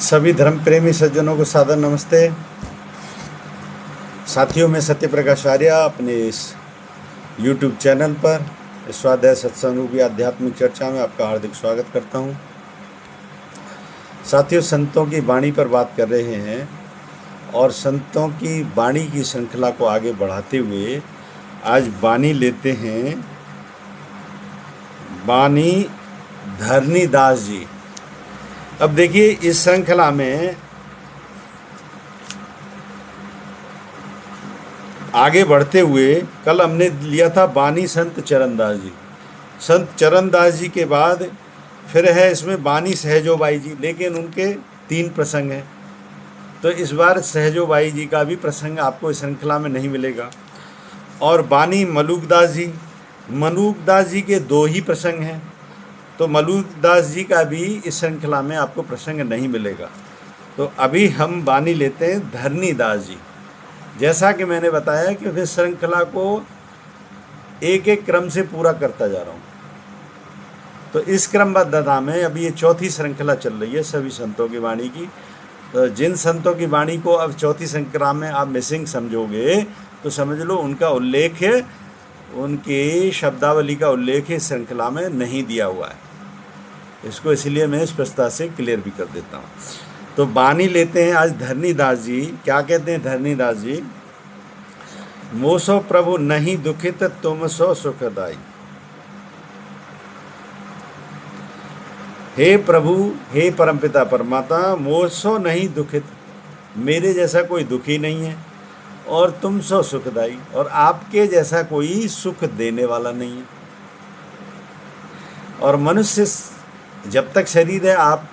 सभी धर्म प्रेमी सज्जनों को सादर नमस्ते। साथियों, मैं सत्य प्रकाश आर्य अपने इस YouTube चैनल पर स्वाध्याय सत्संग रूपी आध्यात्मिक चर्चा में आपका हार्दिक स्वागत करता हूं। साथियों, संतों की वाणी पर बात कर रहे हैं और संतों की वाणी की श्रृंखला को आगे बढ़ाते हुए आज वाणी लेते हैं वाणी धरनी दास जी। अब देखिए, इस श्रृंखला में आगे बढ़ते हुए कल हमने लिया था वाणी संत चरणदास जी। संत चरणदास जी के बाद फिर है इसमें वाणी सहजोबाई जी, लेकिन उनके 3 प्रसंग हैं, तो इस बार सहजोबाई जी का भी प्रसंग आपको इस श्रृंखला में नहीं मिलेगा। और वाणी मलूकदास जी के 2 ही प्रसंग हैं, तो मलूकदास जी का भी इस श्रृंखला में आपको प्रसंग नहीं मिलेगा। तो अभी हम वाणी लेते हैं धरनी दास जी। जैसा कि मैंने बताया कि फिर श्रृंखला को एक एक क्रम से पूरा करता जा रहा हूँ। तो इस क्रमबद्धता में अभी ये 4थी श्रृंखला चल रही है सभी संतों की वाणी की। तो जिन संतों की वाणी को अब 4थी श्रृंखला में आप मिसिंग समझोगे तो समझ लो उनका उल्लेख, उनकी शब्दावली का उल्लेख इस श्रृंखला में नहीं दिया हुआ है। इसको इसलिए मैं स्पष्टता से क्लियर भी कर देता हूँ। तो वाणी लेते हैं आज धरनी दास जी। क्या कहते हैं धरनी दास जी? मोसो प्रभु नहीं दुखित तुम सो सुखदाई। हे प्रभु, हे परमपिता परमात्मा, मोसो नहीं दुखित, मेरे जैसा कोई दुखी नहीं है, और तुम सो सुखदाई, और आपके जैसा कोई सुख देने वाला नहीं है। और मनुष्य जब तक शरीर है, आप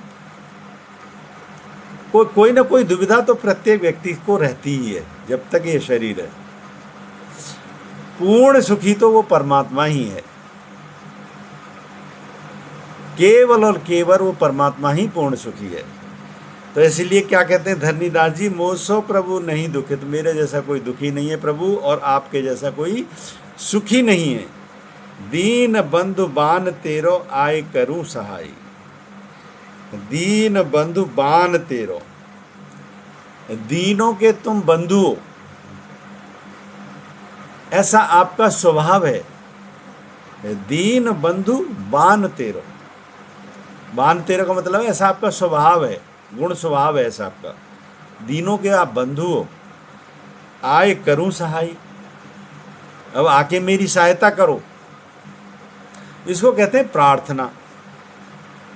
कोई ना कोई दुविधा तो प्रत्येक व्यक्ति को रहती ही है जब तक ये शरीर है। पूर्ण सुखी तो वो परमात्मा ही है, केवल और केवल वो परमात्मा ही पूर्ण सुखी है। तो इसलिए क्या कहते हैं धरनी दास जी? मोसो प्रभु नहीं दुखित, मेरे जैसा कोई दुखी नहीं है प्रभु, और आपके जैसा कोई सुखी नहीं है। दीन बंधु बान तेरो आय करूं सहाय। दीन बंधु बान तेरो, दीनों के तुम बंधु हो, ऐसा आपका स्वभाव है। दीन बंधु बान तेरो, बान तेरो का मतलब है ऐसा आपका स्वभाव है, गुण स्वभाव है ऐसा आपका। दीनों के आप बंधु हो, आय करूं सहाय, अब आके मेरी सहायता करो। इसको कहते हैं प्रार्थना।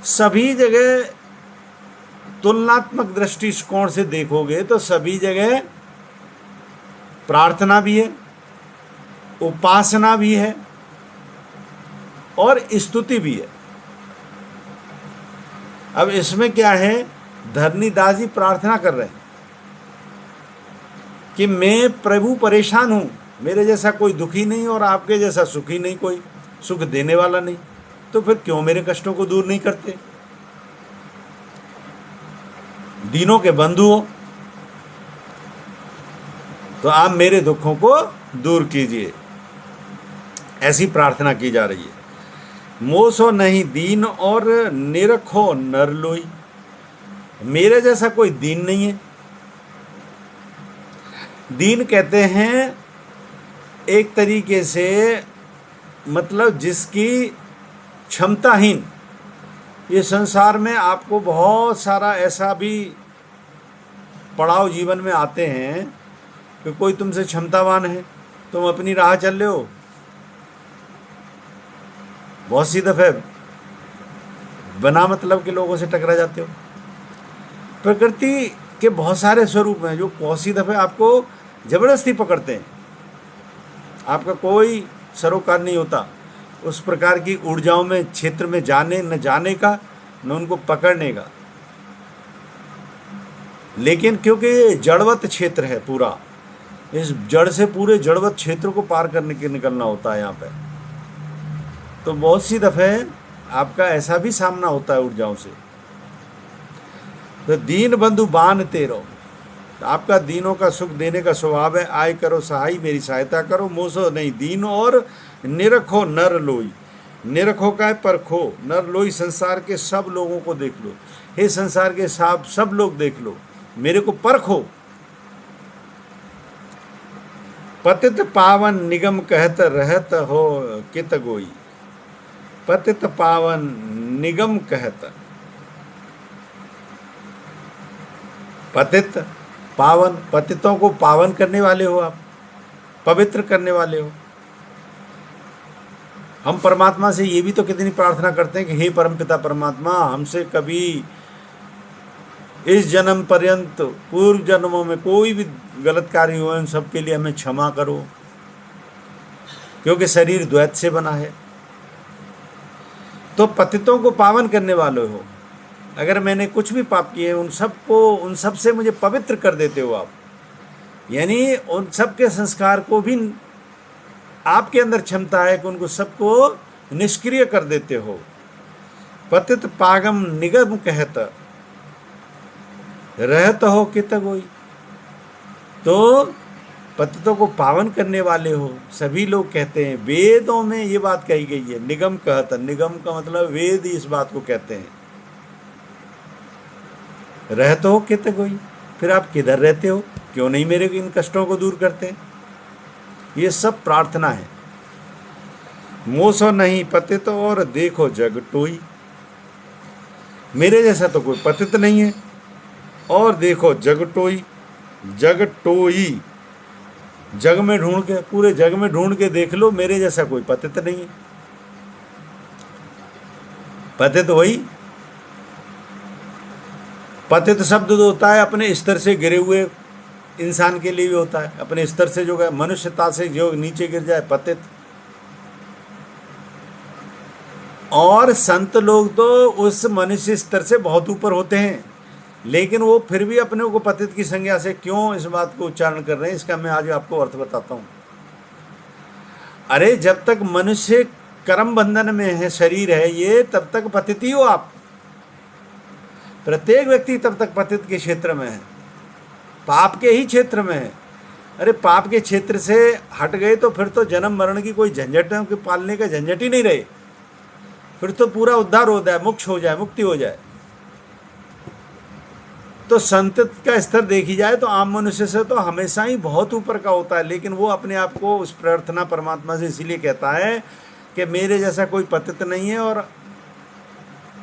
सभी जगह तुलनात्मक दृष्टिकोण से देखोगे तो सभी जगह प्रार्थना भी है, उपासना भी है और स्तुति भी है। अब इसमें क्या है, धरनी दास जी प्रार्थना कर रहे हैं कि मैं प्रभु परेशान हूं, मेरे जैसा कोई दुखी नहीं और आपके जैसा सुखी नहीं, कोई सुख देने वाला नहीं, तो फिर क्यों मेरे कष्टों को दूर नहीं करते? दीनों के बंधु हो तो आप मेरे दुखों को दूर कीजिए, ऐसी प्रार्थना की जा रही है। मोसो नहीं दीन और निरखो नर लोई, मेरे जैसा कोई दीन नहीं है। दीन कहते हैं एक तरीके से मतलब जिसकी क्षमताहीन। ये संसार में आपको बहुत सारा ऐसा भी पड़ाव जीवन में आते हैं कि कोई तुमसे क्षमतावान है, तुम अपनी राह चल रहे हो, बहुत सी दफे बिना मतलब के लोगों से टकरा जाते हो। प्रकृति के बहुत सारे स्वरूप हैं जो बहुत सी दफे आपको जबरदस्ती पकड़ते हैं, आपका कोई सरोकार नहीं होता उस प्रकार की ऊर्जाओं में, क्षेत्र में जाने न जाने का, न उनको पकड़ने का। लेकिन क्योंकि ये जड़वत क्षेत्र है पूरा, इस जड़ से पूरे जड़वत क्षेत्र को पार करने के निकलना होता है यहाँ पे, तो बहुत सी दफे आपका ऐसा भी सामना होता है ऊर्जाओं से। तो दीन बंधु बान तेरो, आपका दीनों का सुख देने का स्वभाव है। आय करो सहाय, मेरी सहायता करो। मोसो नहीं दीन और निरखो नर लोई, निरखो काय परखो, नर लोई संसार के सब लोगों को देख लो। हे संसार के सब लोग देख लो, मेरे को परखो। पतित पावन निगम कहत रहत हो कित गोई। पतित पावन निगम कहत, पतित पावन, पतितों को पावन करने वाले हो आप, पवित्र करने वाले हो। हम परमात्मा से ये भी तो कितनी प्रार्थना करते हैं कि हे परमपिता परमात्मा, हमसे कभी इस जन्म पर्यंत पूर्व जन्मों में कोई भी गलत कार्य हुए उन सब के लिए हमें क्षमा करो, क्योंकि शरीर द्वैत से बना है। तो पतितों को पावन करने वाले हो, अगर मैंने कुछ भी पाप किए उन सब से मुझे पवित्र कर देते हो आप, यानी उन सब के संस्कार को भी आपके अंदर क्षमता है कि उनको सबको निष्क्रिय कर देते हो। पतित पागम निगम कहत रहत हो कित गोई। तो पतितों को पावन करने वाले हो, सभी लोग कहते हैं। वेदों में ये बात कही गई है, निगम कहत, निगम का मतलब वेद इस बात को कहते हैं। रहते हो कित गोई, फिर आप किधर रहते हो, क्यों नहीं मेरे इन कष्टों को दूर करते। ये सब प्रार्थना है। मोसो नहीं पतित और देखो जग टोई, मेरे जैसा तो कोई पतित नहीं है, और देखो जग टोई। जग टोई, जग में ढूंढ के, पूरे जग में ढूंढ के देख लो, मेरे जैसा कोई पतित नहीं है। पतित वही, पतित शब्द जो होता है अपने स्तर से गिरे हुए इंसान के लिए भी होता है। अपने स्तर से जो मनुष्यता से जो नीचे गिर जाए पतित। और संत लोग तो उस मनुष्य स्तर से बहुत ऊपर होते हैं, लेकिन वो फिर भी अपने को पतित की संज्ञा से क्यों इस बात को उच्चारण कर रहे हैं, इसका मैं आज आपको अर्थ बताता हूं। अरे जब तक मनुष्य कर्म बंधन में है, शरीर है ये, तब तक पतित ही हो आप। प्रत्येक व्यक्ति तब तक पतित के क्षेत्र में है, पाप के ही क्षेत्र में है। अरे पाप के क्षेत्र से हट गए तो फिर तो जन्म मरण की कोई झंझट के पालने का झंझट ही नहीं रहे, फिर तो पूरा उद्धार हो जाए, मोक्ष हो जाए, मुक्ति हो जाए। तो संत का स्तर देखी जाए तो आम मनुष्य से तो हमेशा ही बहुत ऊपर का होता है, लेकिन वो अपने आप को उस प्रार्थना परमात्मा से इसीलिए कहता है कि मेरे जैसा कोई पतित नहीं है और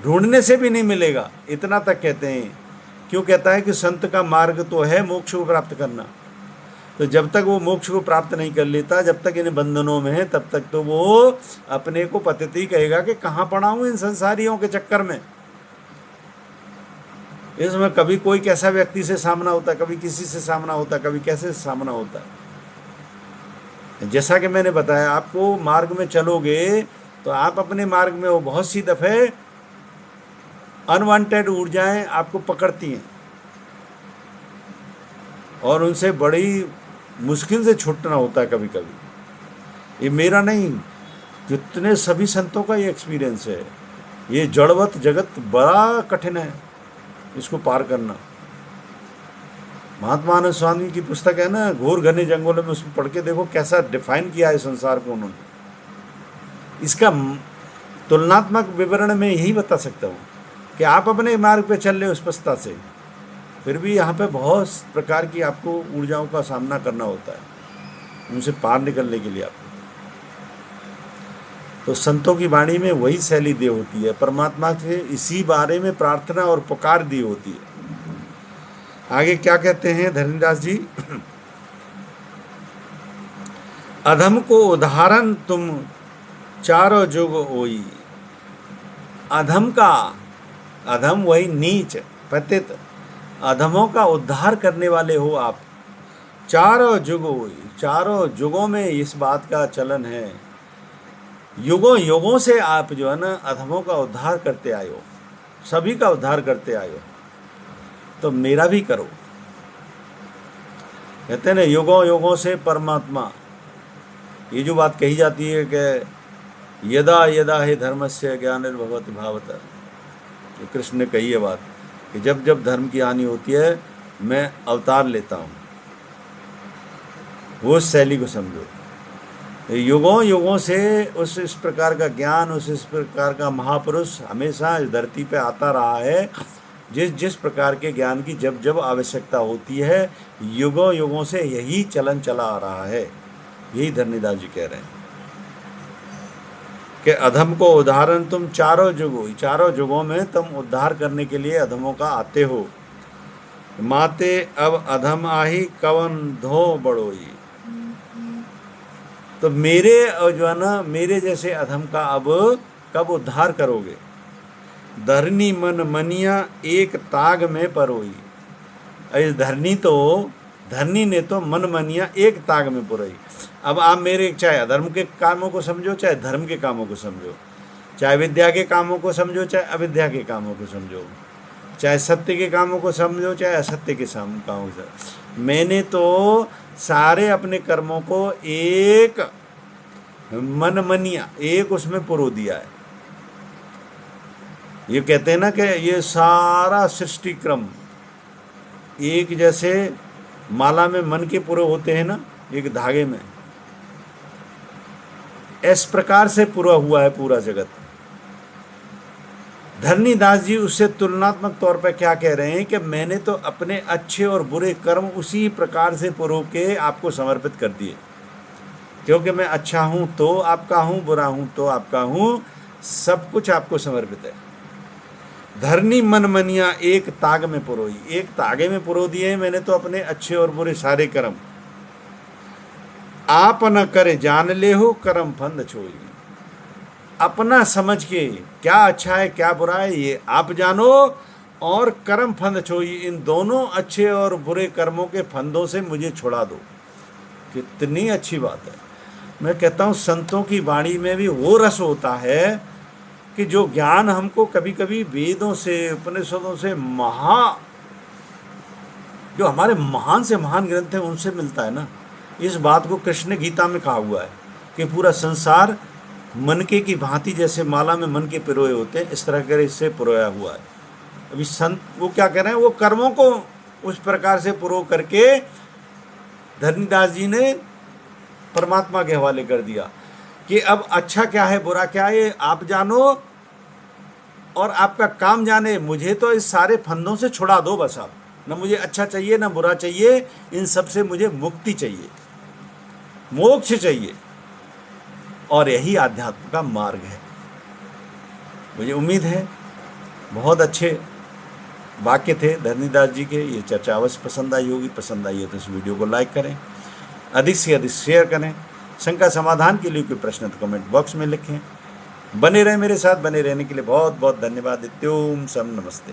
ढूंढने से भी नहीं मिलेगा, इतना तक कहते हैं। क्यों कहता है कि संत का मार्ग तो है मोक्ष को प्राप्त करना। तो जब तक वो मोक्ष को प्राप्त नहीं कर लेता, जब तक इन बंधनों में है, तब तक तो वो अपने को पतित ही कहेगा कि कहाँ पड़ा हूँ इन संसारियों के चक्कर में। इसमें कभी कोई कैसा व्यक्ति से सामना होता, कभी किसी से सामना होता, कभी कैसे सामना होता। जैसा कि मैंने बताया, आपको मार्ग में चलोगे तो आप अपने मार्ग में हो, बहुत सी दफ़े अनवांटेड ऊर्जाएं आपको पकड़ती हैं और उनसे बड़ी मुश्किल से छूटना होता है कभी कभी। ये मेरा नहीं, जितने सभी संतों का ये एक्सपीरियंस है। ये जड़वत जगत बड़ा कठिन है, इसको पार करना। महात्मा आनंद स्वामी की पुस्तक है ना, घोर घने जंगलों में, उसमें पढ़ के देखो कैसा डिफाइन किया है संसार को उन्होंने। इसका तुलनात्मक विवरण में यही बता सकता हूँ कि आप अपने मार्ग पे चल रहे हो स्पष्टता से, फिर भी यहाँ पे बहुत प्रकार की आपको ऊर्जाओं का सामना करना होता है उनसे पार निकलने के लिए आपको। तो संतों की वाणी में वही शैली दी होती है, परमात्मा से इसी बारे में प्रार्थना और पुकार दी होती है। आगे क्या कहते हैं धरणीदास जी, अधम को उदाहरण तुम चारों जुग ओई। अधम का, अधम वही नीच पतित, अधमों का उद्धार करने वाले हो आप। चारों जुग ओई, चारों जुगों में इस बात का चलन है, युगों युगों से आप जो है ना अधमों का उद्धार करते आए हो, सभी का उद्धार करते आए हो, तो मेरा भी करो। कहते हैं ना युगों युगों से परमात्मा, ये जो बात कही जाती है कि यदा यदा ही धर्मस्य ग्लानिर्भवति भावतः, तो कृष्ण ने कही है बात कि जब जब धर्म की हानि होती है मैं अवतार लेता हूँ। वो शैली को समझो। युगों युगों से इस प्रकार का ज्ञान, इस प्रकार का महापुरुष हमेशा इस धरती पे आता रहा है। जिस जिस प्रकार के ज्ञान की जब जब आवश्यकता होती है, युगों युगों से यही चलन चला आ रहा है। यही धरणीदास जी कह रहे हैं कि अधम को उदाहरण तुम चारों युगों में तुम उद्धार करने के लिए अधमों का आते हो। माते अब अधम आही कवन धो बड़ोई। तो मेरे जो है ना, मेरे जैसे अधम का अब कब उद्धार करोगे। धरनी मन मनिया एक ताग में परोई। इस धरनी ने तो मन मनिया एक ताग में पुरोई। अब आप मेरे चाहे अधर्म के कामों को समझो, चाहे धर्म के कामों को समझो, चाहे विद्या के कामों को समझो, चाहे अविद्या के कामों को समझो, चाहे सत्य के कामों को समझो, चाहे असत्य के कामों को समझो, मैंने तो सारे अपने कर्मों को एक मन मनिया, एक उसमें पुरो दिया है। ये कहते हैं ना कि ये सारा सृष्टि क्रम एक जैसे माला में मन के पुरे होते हैं ना, एक धागे में, इस प्रकार से पूरा हुआ है पूरा जगत। धरणीदास जी उससे तुलनात्मक तौर पर क्या कह रहे हैं कि मैंने तो अपने अच्छे और बुरे कर्म उसी प्रकार से पुरो के आपको समर्पित कर दिए, क्योंकि मैं अच्छा हूं तो आपका हूं, बुरा हूं तो आपका हूं, सब कुछ आपको समर्पित है। धरनी मन मनिया एक ताग में पुरोई। एक तागे में पुरो दिए मैंने तो अपने अच्छे और बुरे सारे कर्म। आप न करे जान ले हो कर्म फंद छोई। अपना समझ के क्या अच्छा है क्या बुरा है ये आप जानो, और कर्म फंद छोई, इन दोनों अच्छे और बुरे कर्मों के फंदों से मुझे छुड़ा दो। कितनी अच्छी बात है। मैं कहता हूँ संतों की वाणी में भी वो रस होता है कि जो ज्ञान हमको कभी कभी वेदों से, उपनिषदों से, जो हमारे महान से महान ग्रंथ हैं उनसे मिलता है ना। इस बात को कृष्ण ने गीता में कहा हुआ है कि पूरा संसार मनके की भांति जैसे माला में मन के पिरोए होते हैं, इस तरह के इससे पिरोया हुआ है। अभी संत वो क्या कह रहे हैं, वो कर्मों को उस प्रकार से पुरो करके धरणीदास जी ने परमात्मा के हवाले कर दिया कि अब अच्छा क्या है बुरा क्या है ये आप जानो और आपका काम जाने, मुझे तो इस सारे फंदों से छुड़ा दो बस। आप न मुझे अच्छा चाहिए न बुरा चाहिए, इन सब से मुझे मुक्ति चाहिए, मोक्ष चाहिए, और यही आध्यात्म का मार्ग है। मुझे उम्मीद है बहुत अच्छे वाक्य थे धरणीदास जी के। ये चर्चा अवश्य पसंद आई होगी। पसंद आई है तो इस वीडियो को लाइक करें, अधिक से अधिक शेयर करें। शंका समाधान के लिए कोई प्रश्न तो कमेंट बॉक्स में लिखें। बने रहें मेरे साथ। बने रहने के लिए बहुत बहुत धन्यवाद। इत्योम सम नमस्ते।